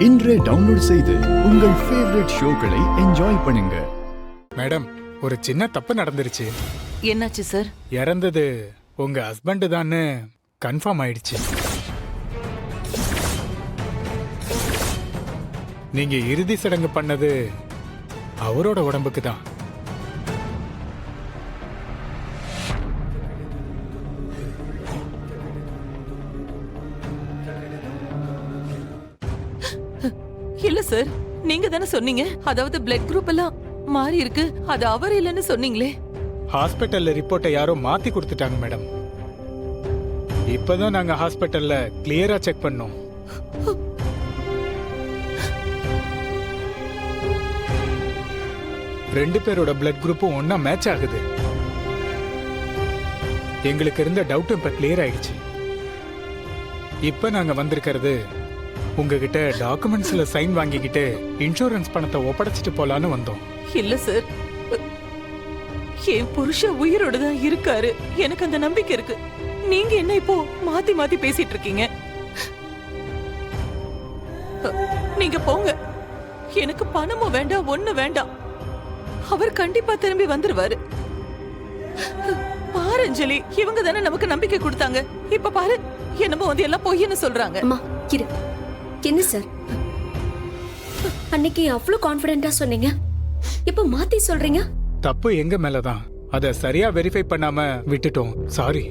இன்றே டவுன்லோட் செய்து உங்கள் ஃபேவரட் ஷோக்களை என்ஜாய் பண்ணுங்க. மேடம், ஒரு சின்ன தப்பு நடந்துருச்சு. என்னாச்சு சார்? இறந்தது உங்க ஹஸ்பண்ட் தான்னு கன்ஃபார்ம் ஆயிடுச்சு. நீங்க இறுதி சடங்கு பண்ணது அவரோட உடம்புக்கு தான். இல்ல சார், நீங்க தானே சொன்னீங்க, அதாவது பிளட் குரூப் எல்லாம் மாறி இருக்கு, அது அவர் இல்லைன்னு சொன்னீங்களே. ஹாஸ்பிட்டல்ல ரிப்போர்ட்டை யாரோ மாத்தி கொடுத்துட்டாங்க மேடம். இப்பதான் நாங்க ஹாஸ்பிட்டல்ல கிளியரா செக் பண்ணோம். ரெண்டு பேரோட பிளட் குரூப்பும் ஒன்னா மேட்ச் ஆகுது. எங்களுக்கு இருந்த டவுட் இப்ப கிளியர் ஆயிடுச்சு. இப்ப நாங்க வந்திருக்கிறது உங்ககிட்ட டாக்குமெண்ட்ஸ்ல சைன் வாங்கிக்கிட்டு இன்சூரன்ஸ் பணத்தை ஒப்படைச்சிட்டு போலான்னு வந்தோம். இல்ல சார், என் புருஷன் உயிரோட தான் இருக்காரு, எனக்கு அந்த நம்பிக்கை இருக்கு. நீங்க என்ன இப்போ மாத்தி மாத்தி பேசிட்டு இருக்கீங்க? நீங்க போங்க, எனக்கு பணமும் வேண்டாம், ஒண்ணு வேண்டாம். அவர் கண்டிப்பா திரும்பி வந்துருவாரு. பாரு அஞ்சலி, இவங்க தானே நமக்கு நம்பிக்கை கொடுத்தாங்க. இப்ப பாரு, என்னமோ வந்து எல்லாம் பொய்ன்னு சொல்றாங்க. என்ன சார், அன்னைக்கு அவ்வளவு கான்ஃபிடென்ட்டா சொன்னீங்க, இப்ப மாத்தி சொல்றீங்க? தப்பு எங்க மேலதான், அத சரியா வெரிஃபை பண்ணாம விட்டுட்டோம். சாரி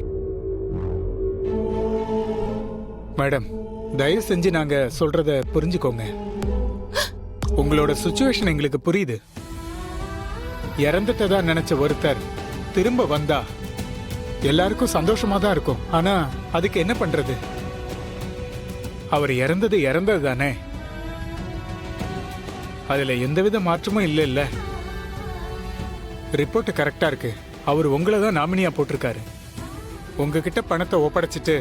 மேடம், தயவு செஞ்சு நாங்க சொல்றத புரிஞ்சுக்கோங்க. உங்களோட சிச்சுவேஷன் எங்களுக்கு புரியுது. இறந்துட்டதா நினைச்ச ஒருத்தர் திரும்ப வந்தா எல்லாருக்கும் சந்தோஷமா தான் இருக்கும். ஆனா அதுக்கு என்ன பண்றது? அவர் இறந்தது தானே, அதுல எந்தவித மாற்றமும் இல்ல. இல்ல, ரிப்போர்ட் கரெக்டா இருக்கு. அவர் உங்களை தான் நாமினியா போட்டிருக்காரு. உங்ககிட்ட பணத்தை ஒப்படைச்சிட்டு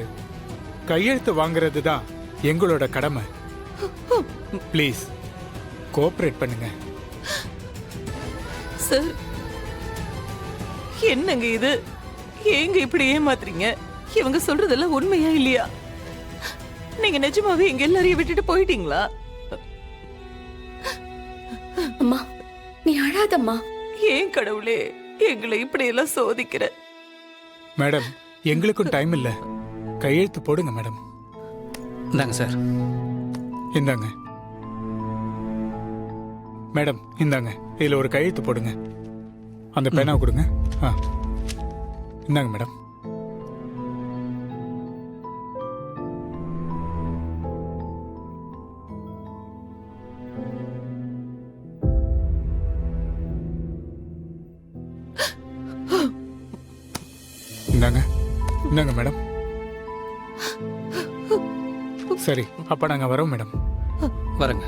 கையெழுத்து வாங்குறது தான் எங்களோட கடமை. ப்ளீஸ் கோஆபரேட் பண்ணுங்க. சார், என்னங்க இது? ஏங்க இப்படி ஏமாத்துறீங்க? இவங்க சொல்றதெல்லாம் உண்மையா இல்லையா? நீங்க நிஜமாவே எங்க எல்லாரையும் விட்டுட்டு போயிட்டீங்களா? அம்மா, நீ அழாதம்மா. ஏன் கடவுளே எங்களை இப்படி எல்லாம் சோதிக்கிற? மேடம், எங்களுக்கும் டைம் இல்ல. கையெழுத்து போடுங்க மேடம். இந்தாங்க சார். இந்தாங்க மேடம், இந்தாங்க. இதுல ஒரு கையெழுத்து போடுங்க. அந்த பேனா கொடுங்க. இந்தாங்க மேடம். இந்தாங்க. இந்தாங்க மேடம். சரி, அப்ப நாங்க வரோம் மேடம். வரேங்க.